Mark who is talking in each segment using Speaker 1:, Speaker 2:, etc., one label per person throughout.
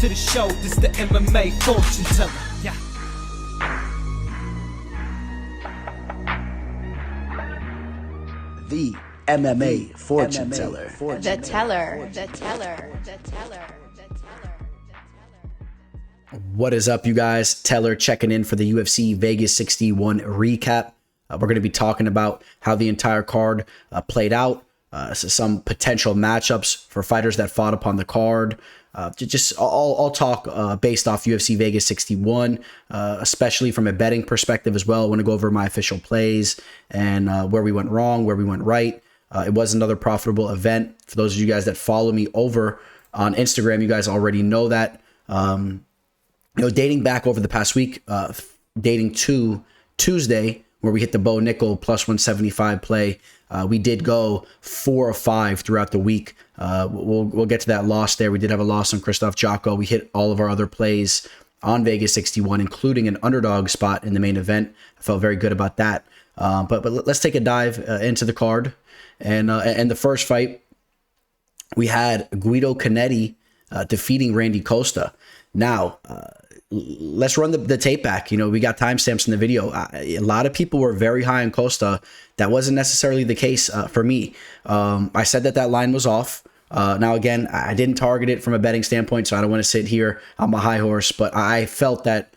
Speaker 1: to the show. This the MMA fortune teller. Yeah.
Speaker 2: The MMA fortune teller.
Speaker 3: The teller.
Speaker 2: What is up, you guys? Teller checking in for the UFC Vegas 61 recap. We're going to be talking about how the entire card played out, some potential matchups for fighters that fought upon the card. Just all talk based off UFC Vegas 61, especially from a betting perspective as well. I want to go over my official plays and where we went wrong, where we went right. It was another profitable event. For those of you guys that follow me over on Instagram, you guys already know that. Dating back over the past week, dating to Tuesday, where we hit the Bo Nickel plus 175 play, we did go 4 of 5 throughout the week. We'll get to that loss there. We did have a loss on Kristoff, Jocko. We hit all of our other plays on Vegas 61, including an underdog spot in the main event. I felt very good about that. But let's take a dive into the card. And the first fight, we had Guido Canetti defeating Randy Costa. Now, let's run the tape back. We got timestamps in the video. A lot of people were very high on Costa. That wasn't necessarily the case for me. I said that line was off. Now, again, I didn't target it from a betting standpoint, so I don't want to sit here on my high horse. But I felt that,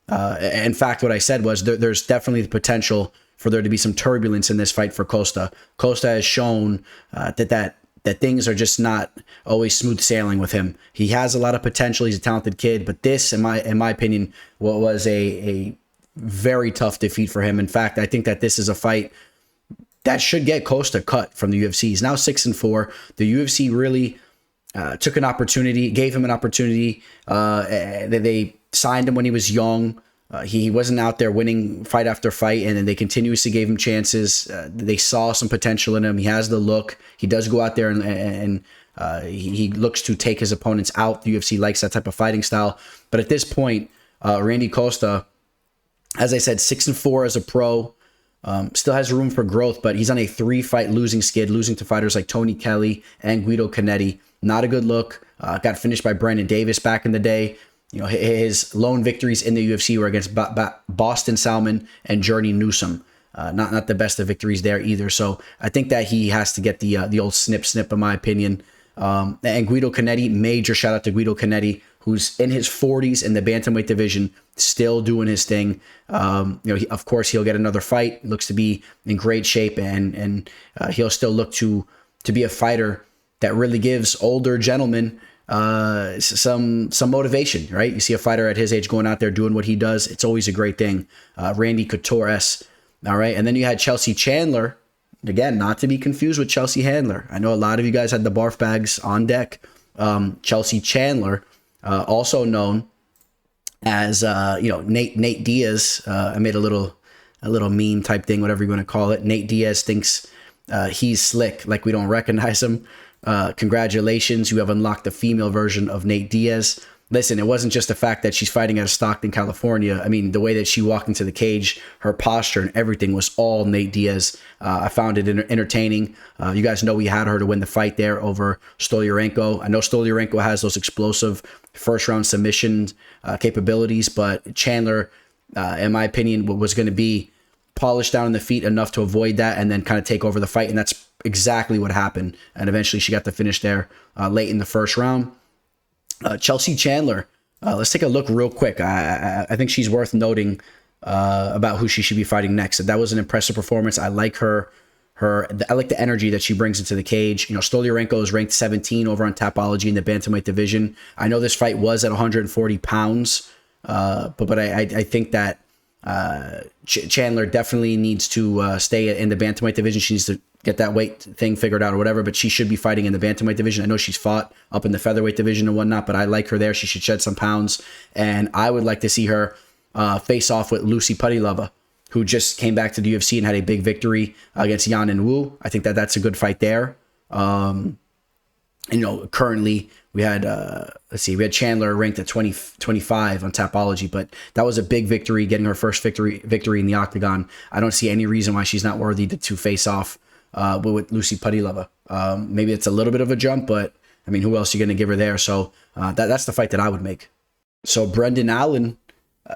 Speaker 2: in fact, what I said was there's definitely the potential for there to be some turbulence in this fight for Costa. Costa has shown that things are just not always smooth sailing with him. He has a lot of potential. He's a talented kid, but this, in my opinion, was a very tough defeat for him. In fact, I think that this is a fight that should get Costa cut from the UFC. He's now 6-4. The UFC really took an opportunity, gave him an opportunity. They signed him when he was young. He wasn't out there winning fight after fight, and then they continuously gave him chances. They saw some potential in him. He has the look. He does go out there and he looks to take his opponents out. The UFC likes that type of fighting style. But at this point, Randy Costa, as I said, 6-4 as a pro, still has room for growth, but he's on a 3-fight losing skid, losing to fighters like Tony Kelly and Guido Canetti. Not a good look. Got finished by Brandon Davis back in the day. His lone victories in the UFC were against Boston Salmon and Journey Newsom. Not the best of victories there either. So I think that he has to get the old snip, in my opinion. And Guido Canetti, major shout out to Guido Canetti, who's in his 40s in the bantamweight division, still doing his thing. Of course, he'll get another fight. Looks to be in great shape, and he'll still look to be a fighter that really gives older gentlemen some motivation, right? You see a fighter at his age going out there doing what he does. It's always a great thing. Randy Couture-esque. All right. And then you had Chelsea Chandler. Again, not to be confused with Chelsea Handler. I know a lot of you guys had the barf bags on deck. Chelsea Chandler, also known as, Nate Diaz. I made a little meme type thing, whatever you want to call it. Nate Diaz thinks he's slick, like we don't recognize him. Congratulations, you have unlocked the female version of Nate Diaz. Listen, it wasn't just the fact that she's fighting out of Stockton, California. I mean, the way that she walked into the cage, her posture and everything was all Nate Diaz. I found it entertaining. You guys know we had her to win the fight there over Stoliarenko. I know Stoliarenko has those explosive first-round submission capabilities, but Chandler, in my opinion, was going to be polished down on the feet enough to avoid that and then kind of take over the fight, and that's exactly what happened. And eventually she got the finish there late in the first round. Chelsea Chandler, let's take a look real quick. I think she's worth noting about who she should be fighting next. That was an impressive performance. I like I like the energy that she brings into the cage. Stoliarenko is ranked 17 over on Tapology in the bantamweight division. I know this fight was at 140 pounds, but I think that Chandler definitely needs to stay in the bantamweight division. She needs to get that weight thing figured out or whatever, but she should be fighting in the bantamweight division. I know she's fought up in the featherweight division and whatnot, but I like her there. She should shed some pounds, and I would like to see her face off with Lucy Pudilova, who just came back to the UFC and had a big victory against Xiaonan Wu. I think that that's a good fight there. Currently we had, we had Chandler ranked at 25 on Tapology, but that was a big victory, getting her first victory in the octagon. I don't see any reason why she's not worthy to face off with Lucy Pudilova. Maybe it's a little bit of a jump, but I mean, who else are you going to give her there? So that's the fight that I would make. So Brendan Allen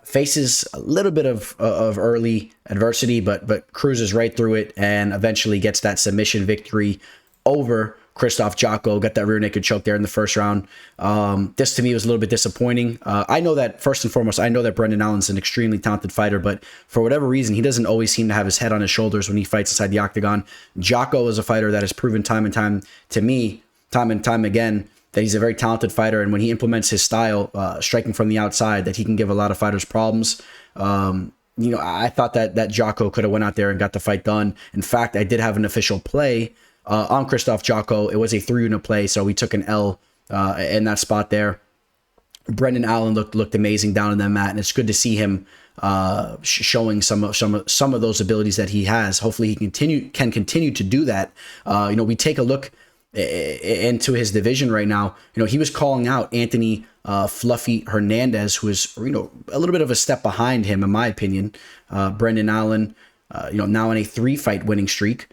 Speaker 2: faces a little bit of early adversity, but cruises right through it and eventually gets that submission victory over Kristoff. Jocko got that rear naked choke there in the first round. This to me was a little bit disappointing. I know that first and foremost, I know that Brendan Allen's an extremely talented fighter, but for whatever reason, he doesn't always seem to have his head on his shoulders when he fights inside the octagon. Jocko is a fighter that has proven time and time again, that he's a very talented fighter, and when he implements his style, striking from the outside, that he can give a lot of fighters problems. I thought that Jocko could have went out there and got the fight done. In fact, I did have an official play on Kristoff Jocko. It was a 3-unit play, so we took an L in that spot there. Brendan Allen looked amazing down on that mat, and it's good to see him showing some of those abilities that he has. Hopefully, he can continue to do that. We take a look into his division right now. He was calling out Anthony Fluffy Hernandez, who is a little bit of a step behind him in my opinion. Brendan Allen, now on a 3-fight winning streak.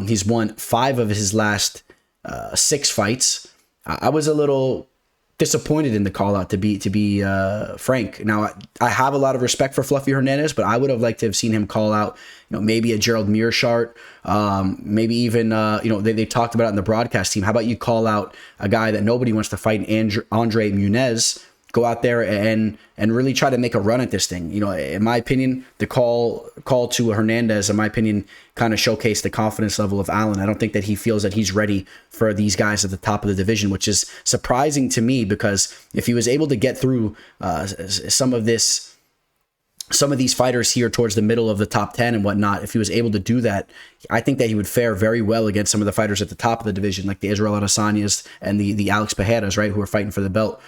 Speaker 2: He's won 5 of his last 6 fights. I was a little disappointed in the call out, to be frank. Now I have a lot of respect for Fluffy Hernandez, but I would have liked to have seen him call out, maybe a Gerald Mearshart, maybe even they talked about it in the broadcast team. How about you call out a guy that nobody wants to fight, Andre Muniz? Go out there and really try to make a run at this thing. In my opinion, the call to Hernandez, in my opinion, kind of showcased the confidence level of Allen. I don't think that he feels that he's ready for these guys at the top of the division, which is surprising to me, because if he was able to get through some of these fighters here towards the middle of the top 10 and whatnot, if he was able to do that, I think that he would fare very well against some of the fighters at the top of the division, like the Israel Adesanyas and the Alex Pereiras, right, who are fighting for the belt.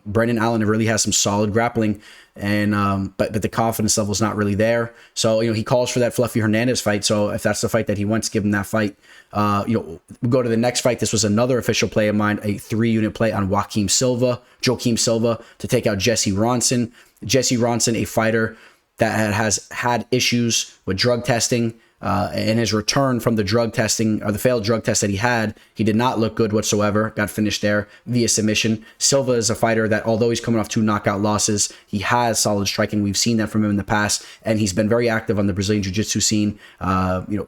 Speaker 2: Brendan Allen really has some solid grappling, and but the confidence level is not really there. So he calls for that Fluffy Hernandez fight. So if that's the fight that he wants, give him that fight. We go to the next fight. This was another official play of mine, a 3-unit play on Joakim Silva to take out Jesse Ronson. Jesse Ronson, a fighter that has had issues with drug testing. In his return from the drug testing, or the failed drug test that he had, he did not look good whatsoever. Got finished there via submission. Silva is a fighter that, although he's coming off 2 knockout losses, he has solid striking. We've seen that from him in the past, and he's been very active on the Brazilian Jiu-Jitsu scene.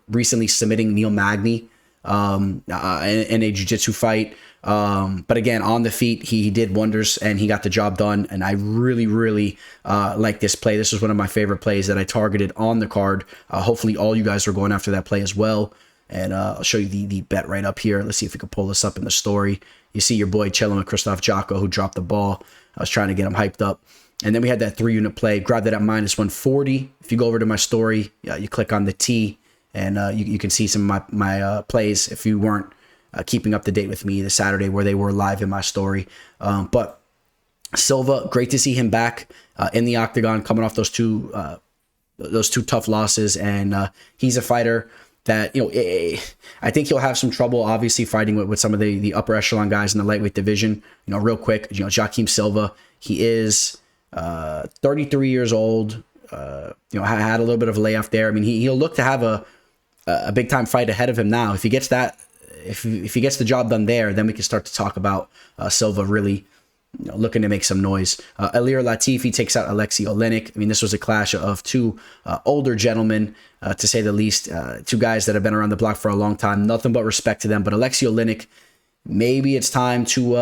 Speaker 2: Recently submitting Neil Magny in a Jiu-Jitsu fight. But again, on the feet, he did wonders and he got the job done. And I really like this play. This is one of my favorite plays that I targeted on the card. Hopefully all you guys are going after that play as well. And I'll show you the bet right up here. Let's see if we can pull this up in the story. You see your boy chilling with Kristoff Jocko, who dropped the ball. I was trying to get him hyped up. And then we had that 3-unit play. Grab that at -140. If you go over to my story, you click on the T, and you can see some of my plays if you weren't keeping up to date with me this Saturday, where they were live in my story. But Silva, great to see him back in the octagon, coming off those two tough losses. And he's a fighter that, I think he'll have some trouble, obviously, fighting with some of the upper echelon guys in the lightweight division. Real quick, Joakim Silva, he is 33 years old. Had a little bit of a layoff there. I mean, he'll look to have a big time fight ahead of him now. If he gets that, if he gets the job done there, then we can start to talk about Silva really looking to make some noise. Ilir Latifi takes out Alexei Oleinik. I mean, this was a clash of 2 older gentlemen, to say the least. 2 guys that have been around the block for a long time. Nothing but respect to them. But Alexei Oleinik, maybe it's time to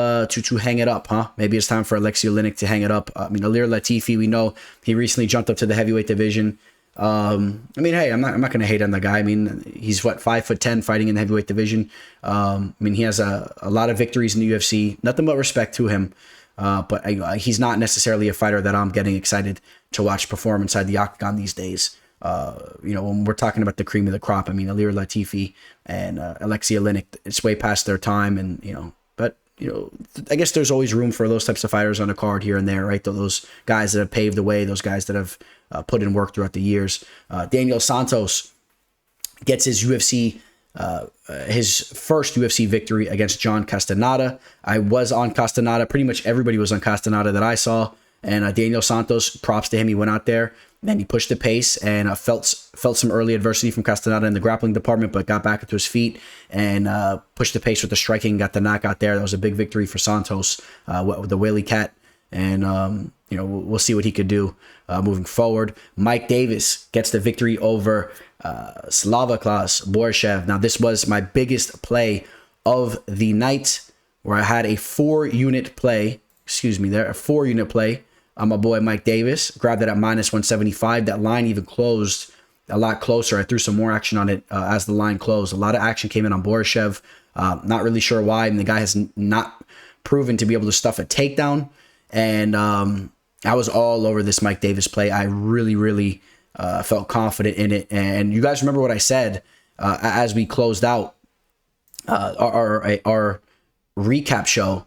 Speaker 2: hang it up, huh? Maybe it's time for Alexei Oleinik to hang it up. I mean, Ilir Latifi, we know he recently jumped up to the heavyweight division. I mean, hey, I'm not going to hate on the guy. I mean, he's 5'10" fighting in the heavyweight division. I mean, he has a lot of victories in the UFC. Nothing but respect to him. But he's not necessarily a fighter that I'm getting excited to watch perform inside the octagon these days. When we're talking about the cream of the crop, I mean, Ilir Latifi and Alexei Oleinik, it's way past their time. And, but I guess there's always room for those types of fighters on a card here and there, right? Those guys that have paved the way, those guys that have put in work throughout the years. Daniel Santos gets his first UFC victory against John Castaneda. I was on Castaneda. Pretty much everybody was on Castaneda that I saw. And Daniel Santos, props to him. He went out there Then he pushed the pace and felt some early adversity from Castaneda in the grappling department, but got back into his feet and pushed the pace with the striking, got the knockout there. That was a big victory for Santos with the Whaley Cat. And, we'll see what he could do moving forward. Mike Davis gets the victory over Slavoklas Borshev. Now, this was my biggest play of the night, where I had a 4-unit play. A 4-unit play on my boy Mike Davis. Grabbed it at -175. That line even closed a lot closer. I threw some more action on it as the line closed. A lot of action came in on Borshev. Not really sure why. I mean, the guy has not proven to be able to stuff a takedown. And I was all over this Mike Davis play. I really, really felt confident in it. And you guys remember what I said as we closed out our recap show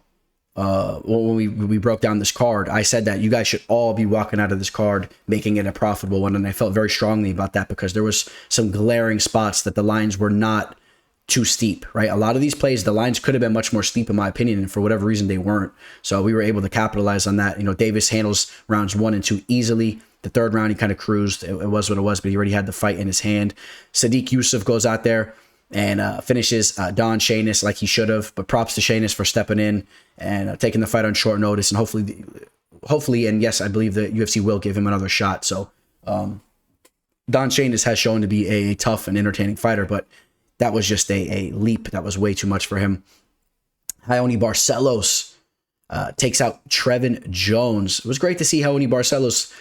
Speaker 2: when we broke down this card. I said that you guys should all be walking out of this card making it a profitable one, and I felt very strongly about that because there was some glaring spots that the lines were not too steep, right? A lot of these plays, the lines could have been much more steep in my opinion, and for whatever reason they weren't. So we were able to capitalize on that. Davis handles rounds 1 and 2 easily. The third round he kind of cruised. It was what it was, but he already had the fight in his hand. Sadiq Yusuf goes out there and finishes Don Shainis like he should have. But props to Shainis for stepping in and taking the fight on short notice. And hopefully, and yes, I believe the UFC will give him another shot. So Don Shainis has shown to be a tough and entertaining fighter, but that was just a leap. That was way too much for him. Ioni Barcelos takes out Trevin Jones. It was great to see Ioni Barcelos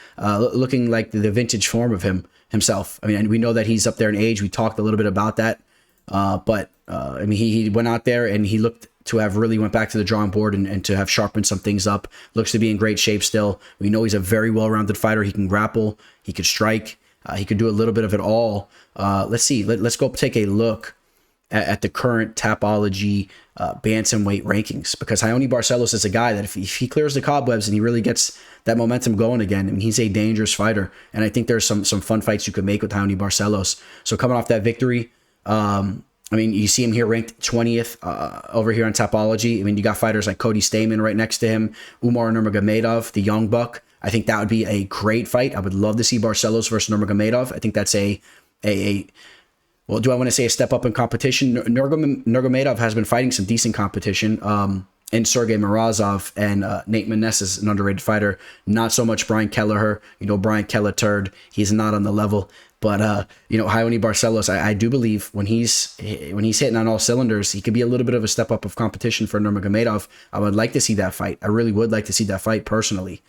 Speaker 2: looking like the vintage form of himself. I mean, and we know that he's up there in age. We talked a little bit about that. But he went out there and he looked to have really went back to the drawing board and to have sharpened some things up. Looks to be in great shape still. We know he's a very well-rounded fighter. He can grapple. He could strike. He could do a little bit of it all. Let's see. Let's go take a look at the current Tapology bantamweight rankings, because Ioni Barcelos is a guy that if he clears the cobwebs and he really gets that momentum going again, I mean, he's a dangerous fighter. And I think there's some fun fights you could make with Ioni Barcelos. So coming off that victory, I mean, you see him here ranked 20th over here on Tapology. I mean, you got fighters like Cody Stamen right next to him, Umar Nurmagomedov, the young buck. I think that would be a great fight. I would love to see Barcelos versus Nurmagomedov. I think that's well, do I want to say a step up in competition? Nurmagomedov has been fighting some decent competition. And Sergey Morozov and Nate Maness is an underrated fighter. Not so much Brian Kelleher. Brian Kelleher turd. He's not on the level. But Ioni Barcelos, I do believe when he's hitting on all cylinders, he could be a little bit of a step up of competition for Nurmagomedov. I would like to see that fight. I really would like to see that fight personally.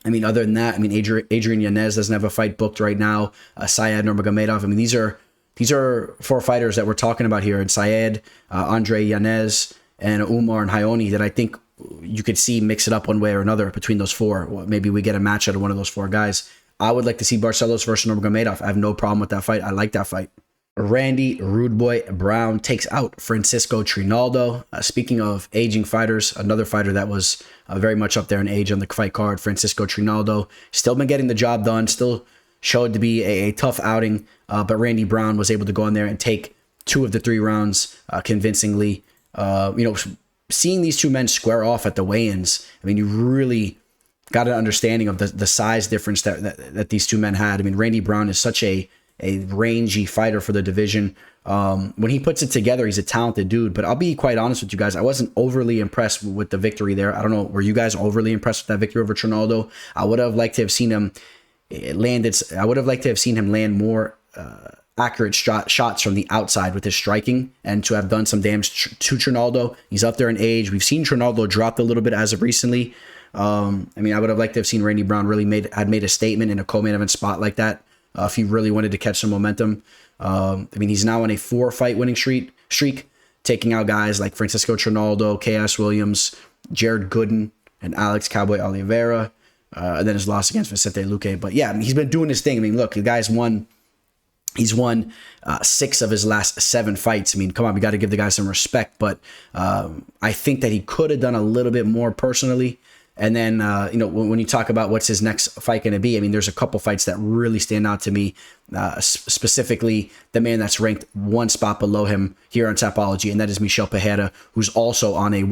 Speaker 2: I mean, other than that, I mean, Adrian Yanez doesn't have a fight booked right now. Syed Nurmagomedov. I mean, these are 4 fighters that we're talking about here. And Syed, Andre Yanez, and Umar and Ioni that I think you could see mix it up one way or another between those 4. Maybe we get a match out of one of those 4 guys. I would like to see Barcelos versus Nurmagomedov. I have no problem with that fight. I like that fight. Randy Rudeboy Brown takes out Francisco Trinaldo. Speaking of aging fighters, another fighter that was very much up there in age on the fight card, Francisco Trinaldo. Still been getting the job done. Still showed to be a tough outing. But Randy Brown was able to go in there and take 2 of the 3 rounds convincingly. Seeing these 2 men square off at the weigh-ins, I mean, you really got an understanding of the size difference that these 2 men had. I mean, Randy Brown is such a rangy fighter for the division. When he puts it together, he's a talented dude. But I'll be quite honest with you guys, I wasn't overly impressed with the victory there. I don't know, were you guys overly impressed with that victory over Trinaldo? I would have liked to have seen him land more accurate shots from the outside with his striking and to have done some damage to Trinaldo. He's up there in age. We've seen Trinaldo dropped a little bit as of recently. I mean, I would have liked to have seen Randy Brown really made a statement in a co-main event spot like that. If he really wanted to catch some momentum. I mean, he's now on a 4-fight winning streak, taking out guys like Francisco Trinaldo, K.S. Williams, Jared Gooden, and Alex Cowboy Oliveira. And then his loss against Vicente Luque. But yeah, I mean, he's been doing his thing. I mean, look, the guy's won 6 of his last 7 fights. I mean, come on, we got to give the guy some respect. But I think that he could have done a little bit more personally. And then, when you talk about what's his next fight going to be, I mean, there's a couple fights that really stand out to me, specifically the man that's ranked 1 spot below him here on Tapology, and that is Michel Pereira, who's also on a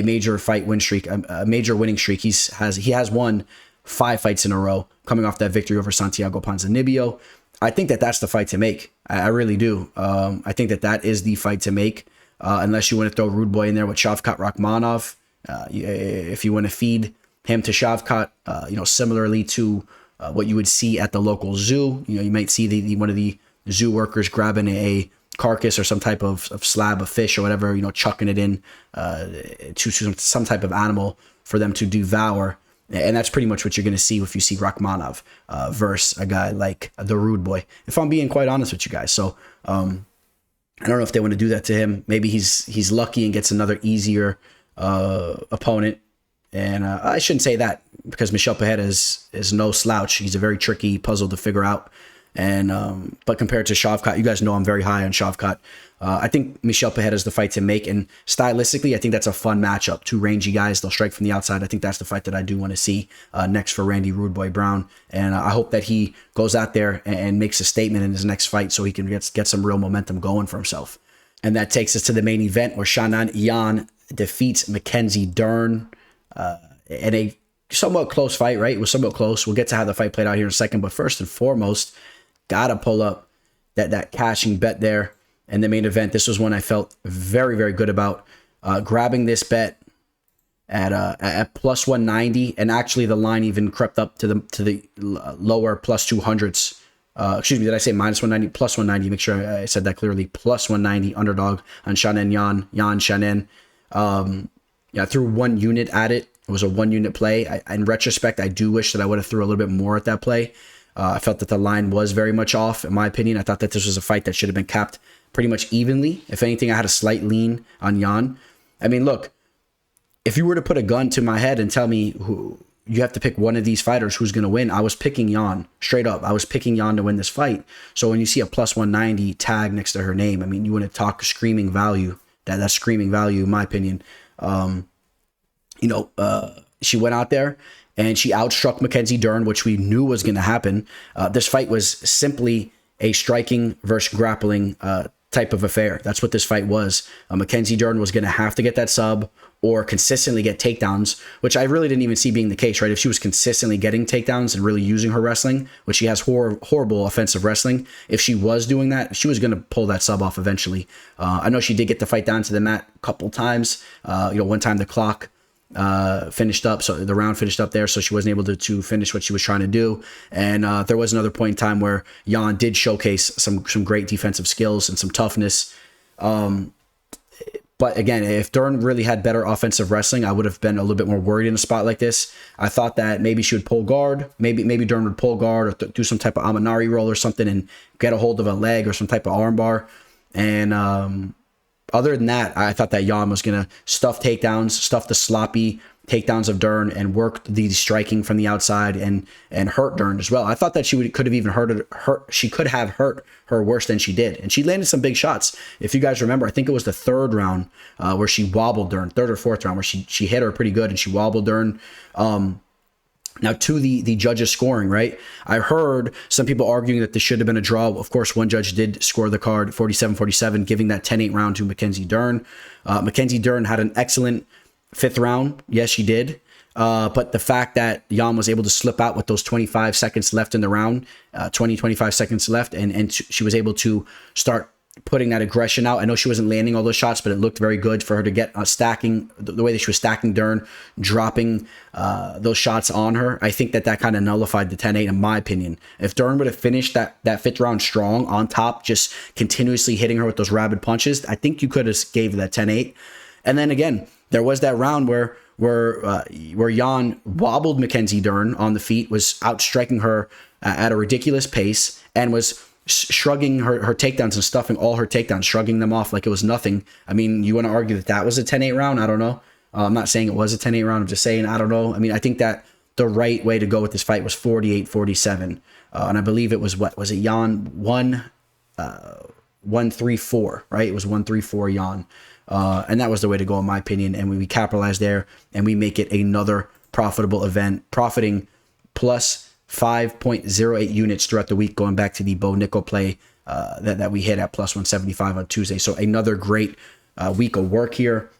Speaker 2: major fight win streak, a major winning streak. He has won 5 fights in a row, coming off that victory over Santiago Ponzinibbio. I think that that's the fight to make. I really do. I think that that is the fight to make, unless you want to throw Rude Boy in there with Shavkat Rakhmonov. If you want to feed him to Shavkat, similarly to what you would see at the local zoo. You might see one of the zoo workers grabbing a carcass or some type of slab of fish or whatever, chucking it in to some type of animal for them to devour. And that's pretty much what you're going to see if you see Rakhmonov versus a guy like the Rude Boy, if I'm being quite honest with you guys. So I don't know if they want to do that to him. Maybe he's lucky and gets another easier opponent. And I shouldn't say that, because Michel Pereira is no slouch. He's a very tricky puzzle to figure out. And but compared to Shavkat, you guys know I'm very high on Shavkat. I think Michel Pereira is the fight to make, and stylistically, I think that's a fun matchup. 2 rangy guys, they'll strike from the outside. I think that's the fight that I do want to see next for Randy Rude Boy Brown, and I hope that he goes out there and makes a statement in his next fight, so he can get some real momentum going for himself. And that takes us to the main event, where Xiaonan defeats Mackenzie Dern in a somewhat close fight. Right, it was somewhat close. We'll get to how the fight played out here in a second, but first and foremost, gotta pull up that cashing bet there in the main event. This was one I felt very, very good about. Grabbing this bet at plus 190, and actually the line even crept up to the lower plus 200s. Excuse me, did I say minus 190? Plus 190. Make sure I said that clearly. Plus 190 underdog on Xiaonan Xiaonan. I threw 1 unit at it. It was a 1 unit play. In retrospect, I do wish that I would have threw a little bit more at that play. I felt that the line was very much off, in my opinion. I thought that this was a fight that should have been capped pretty much evenly. If anything, I had a slight lean on Jan. I mean, look, if you were to put a gun to my head and tell me who you have to pick one of these fighters who's going to win, I was picking Jan. Straight up, I was picking Jan to win this fight. So when you see a plus 190 tag next to her name, I mean, you want to talk screaming value. That's screaming value, in my opinion. She went out there and she outstruck Mackenzie Dern, which we knew was going to happen. This fight was simply a striking versus grappling type of affair. That's what this fight was. Mackenzie Dern was going to have to get that sub or consistently get takedowns, which I really didn't even see being the case, right? If she was consistently getting takedowns and really using her wrestling, which she has horrible offensive wrestling, if she was doing that, she was going to pull that sub off eventually. I know she did get the fight down to the mat a couple times. One time the clock finished up, so the round finished up there, so she wasn't able to finish what she was trying to do. And there was another point in time where Jan did showcase some great defensive skills and some toughness. But again, if Dern really had better offensive wrestling, I would have been a little bit more worried in a spot like this. I thought that maybe she would pull guard, maybe Dern would pull guard or do some type of Amanari roll or something and get a hold of a leg or some type of armbar. And other than that, I thought that Jan was going to stuff takedowns, stuff the sloppy takedowns of Dern, and work the striking from the outside and hurt Dern as well. I thought that she could have even hurt her worse than she did. And she landed some big shots. If you guys remember, I think it was the 3rd round where she wobbled Dern, 3rd or 4th round, where she hit her pretty good and she wobbled Dern. Now, to the judges scoring, right? I heard some people arguing that this should have been a draw. Of course, one judge did score the card 47-47, giving that 10-8 round to Mackenzie Dern. Mackenzie Dern had an excellent 5th round. Yes, she did. But the fact that Jan was able to slip out with those 25 seconds left in the round, 25 seconds left, and she was able to start putting that aggression out. I know she wasn't landing all those shots, but it looked very good for her to get stacking the way that she was stacking Dern, dropping those shots on her. I think that kind of nullified the 10-8 in my opinion. If Dern would have finished that 5th round strong on top, just continuously hitting her with those rabid punches, I think you could have gave that 10-8. And then again, there was that round where Jan wobbled Mackenzie Dern on the feet, was outstriking her at a ridiculous pace, and was shrugging her takedowns and stuffing all her takedowns, shrugging them off like it was nothing. I mean, you want to argue that was a 10-8 round? I don't know. I'm not saying it was a 10-8 round. I'm just saying I don't know. I mean, I think that the right way to go with this fight was 48-47. And I believe it was, what was it, Jan 1-3-4, right? It was 1-3-4 Jan. And that was the way to go, in my opinion. And we capitalize there and we make it another profitable event, profiting plus 5.08 units throughout the week, going back to the Bo Nickel play that we hit at plus 175 on Tuesday. So another great week of work here.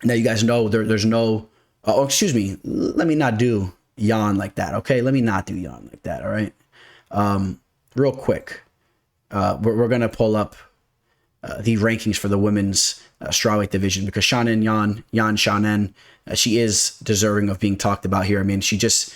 Speaker 2: Now, you guys know there's no, excuse me, let me not do Jan like that. Okay, let me not do Jan like that. All right. Real quick, we're gonna pull up the rankings for the women's strawweight division, because Xiaonan, she is deserving of being talked about here. I mean, she just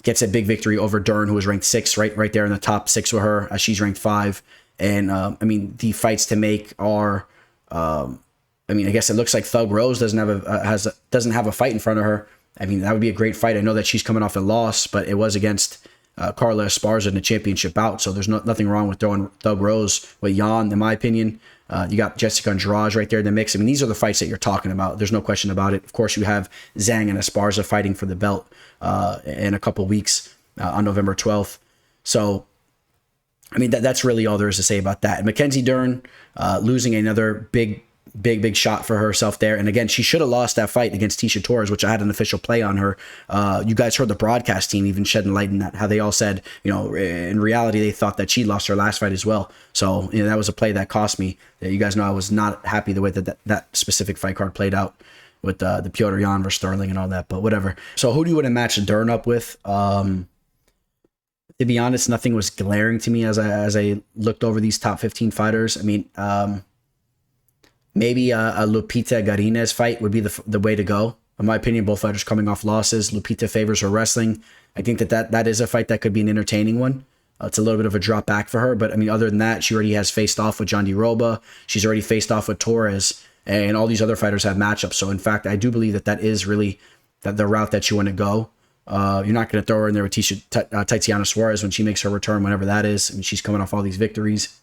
Speaker 2: gets a big victory over Dern, who was ranked 6, right there in the top 6 with her. She's ranked 5, and I mean, the fights to make are. I mean, I guess it looks like Thug Rose doesn't have a fight in front of her. I mean, that would be a great fight. I know that she's coming off a loss, but it was against Carla Esparza in the championship bout, so there's nothing wrong with throwing Thug Rose with Jan, in my opinion. You got Jessica Andrade right there in the mix. I mean, these are the fights that you're talking about. There's no question about it. Of course, you have Zhang and Esparza fighting for the belt in a couple weeks on November 12th. So, I mean, that's really all there is to say about that. And Mackenzie Dern losing another big shot for herself there. And again, she should have lost that fight against Tisha Torres, which I had an official play on her. You guys heard the broadcast team even shedding light in that, how they all said, in reality, they thought that she lost her last fight as well. So, that was a play that cost me. You guys know I was not happy the way that specific fight card played out with the Piotr Jan versus Sterling and all that, but whatever. So who do you want to match Dern up with? To be honest, nothing was glaring to me as I looked over these top 15 fighters. I mean, maybe a Lupita Garines fight would be the way to go. In my opinion, both fighters coming off losses. Lupita favors her wrestling. I think that is a fight that could be an entertaining one. It's a little bit of a drop back for her, but I mean, other than that, she already has faced off with John Roba. She's already faced off with Torres, and all these other fighters have matchups. So in fact, I do believe that is really the route that you want to go. You're not going to throw her in there with Tatiana Suarez when she makes her return, whenever that is. I mean, she's coming off all these victories.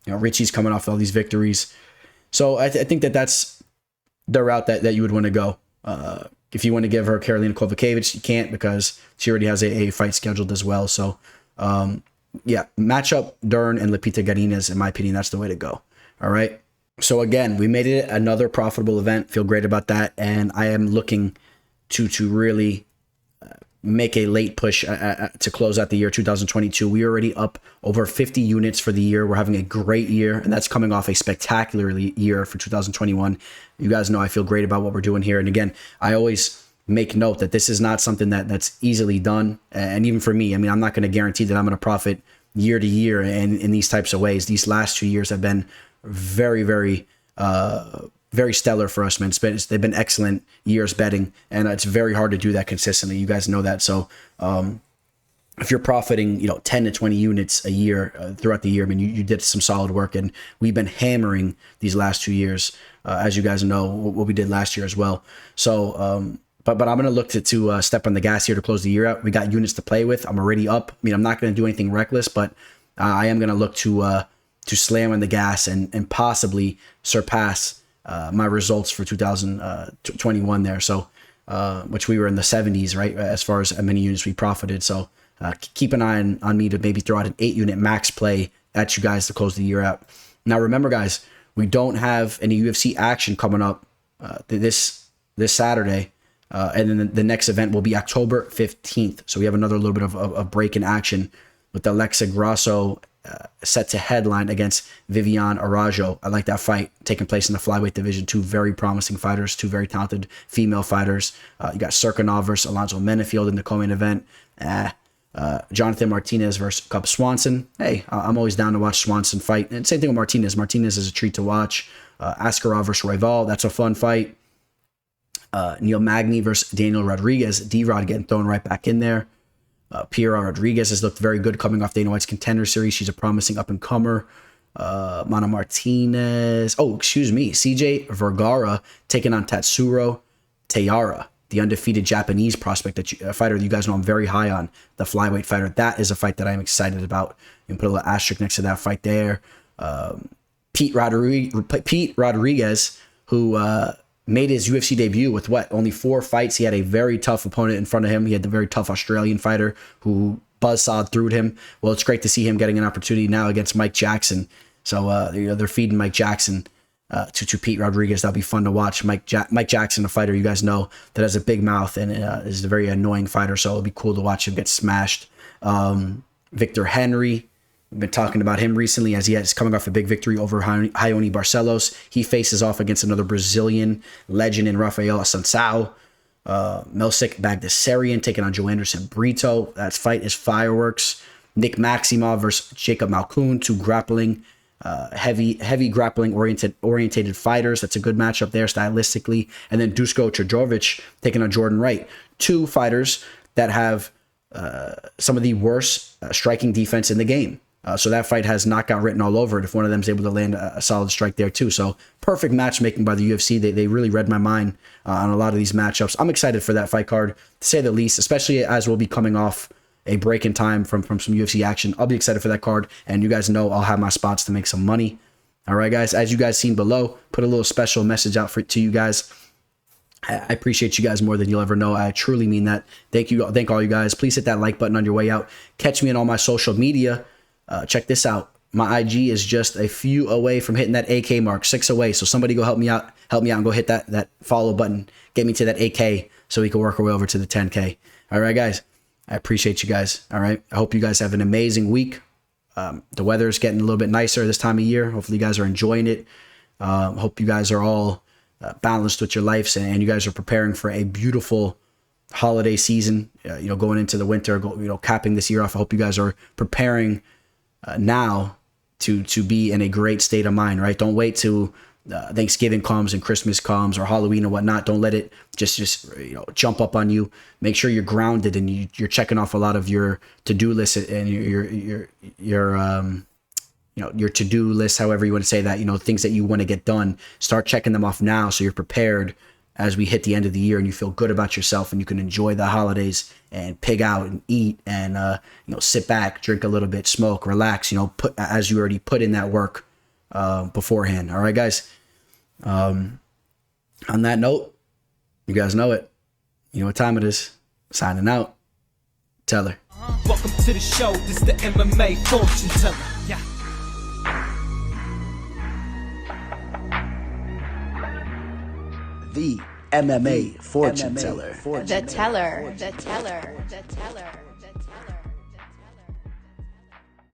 Speaker 2: Richie's coming off all these victories. So I think that's the route that you would want to go. If you want to give her Karolina Kowalkiewicz, you can't, because she already has a fight scheduled as well. So, match up Dern and Lupita Garines. In my opinion, that's the way to go. All right. So again, we made it another profitable event. Feel great about that. And I am looking to really make a late push to close out the year 2022. We're already up over 50 units for the year. We're having a great year, and that's coming off a spectacular year for 2021. You guys know I feel great about what we're doing here. And again, I always make note that this is not something that's easily done. And even for me, I mean, I'm not going to guarantee that I'm going to profit year to year in these types of ways. These last 2 years have been very, very, very stellar for us, man. They've been excellent years betting, and it's very hard to do that consistently. You guys know that. So if you're profiting, 10 to 20 units a year throughout the year, I mean, you did some solid work, and we've been hammering these last 2 years, as you guys know, what we did last year as well. So, but I'm going to look to step on the gas here to close the year out. We got units to play with. I'm already up. I mean, I'm not going to do anything reckless, but I am going to look to slam on the gas and possibly surpass my results for 2021 there. So, which we were in the 70s, right? As far as how many units we profited. So keep an eye on me to maybe throw out an 8-unit max play at you guys to close the year out. Now, remember, guys, we don't have any UFC action coming up this Saturday. And then the next event will be October 15th. So we have another little bit of a break in action with Alexa Grasso set to headline against Viviane Araújo. I like that fight taking place in the flyweight division. 2 very promising fighters, 2 very talented female fighters. You got Serkinov versus Alonzo Menefield in the co-main event. Jonathan Martinez versus Cub Swanson. Hey, I'm always down to watch Swanson fight. And same thing with Martinez. Martinez is a treat to watch. Askarov versus Royval. That's a fun fight. Neil Magny versus Daniel Rodriguez. D-Rod getting thrown right back in there. Piera Rodriguez has looked very good coming off Dana White's Contender Series. She's a promising up-and-comer. Mana Martinez. CJ Vergara taking on Tatsuro Taira, the undefeated Japanese prospect, a fighter that you guys know I'm very high on, the flyweight fighter. That is a fight that I'm excited about. You can put a little asterisk next to that fight there. Pete Rodriguez, who made his UFC debut with only 4 fights. He had a very tough opponent in front of him. He had the very tough Australian fighter who buzzsawed through him. Well, it's great to see him getting an opportunity now against Mike Jackson. So they're feeding Mike Jackson to Pete Rodriguez. That'll be fun to watch. Mike Jackson, a fighter you guys know that has a big mouth and is a very annoying fighter. So it'll be cool to watch him get smashed. Victor Henry. We've been talking about him recently as he is coming off a big victory over Ioni Barcelos. He faces off against another Brazilian legend in Rafael Assunção. Milsic Bagdasarian taking on Joe Anderson Brito. That fight is fireworks. Nick Maximov versus Jacob Malkoun, two grappling, heavy grappling orientated fighters. That's a good matchup there stylistically. And then Dusko Todorovic taking on Jordan Wright. Two fighters that have some of the worst striking defense in the game. So that fight has knockout written all over it if one of them is able to land a solid strike there too. So perfect matchmaking by the UFC. They really read my mind on a lot of these matchups. I'm excited for that fight card, to say the least, especially as we'll be coming off a break in time from some UFC action. I'll be excited for that card, and you guys know I'll have my spots to make some money. All right, guys, as you guys seen below, put a little special message out to you guys. I appreciate you guys more than you'll ever know. I truly mean that. Thank you. Thank all you guys. Please hit that like button on your way out. Catch me on all my social media. Check this out. My IG is just a few away from hitting that AK mark, 6 away. So somebody go help me out and go hit that follow button. Get me to that AK so we can work our way over to the 10K. All right, guys. I appreciate you guys. All right. I hope you guys have an amazing week. The weather is getting a little bit nicer this time of year. Hopefully you guys are enjoying it. Hope you guys are all balanced with your lives, and you guys are preparing for a beautiful holiday season, going into the winter, capping this year off. I hope you guys are preparing now to be in a great state of mind, right? Don't wait till Thanksgiving comes and Christmas comes or Halloween or whatnot. Don't let it just jump up on you. Make sure you're grounded and you're checking off a lot of your to-do list and your to-do list, however you want to say that, things that you want to get done. Start checking them off now so you're prepared as we hit the end of the year and you feel good about yourself and you can enjoy the holidays and pig out and eat and sit back, drink a little bit, smoke, relax, as you already put in that work beforehand. All right, guys. On that note, you guys know it. You know what time it is. Signing out. Teller.
Speaker 1: Welcome to the show. This is the MMA fortune teller. Yeah.
Speaker 2: The MMA fortune teller.
Speaker 3: The teller.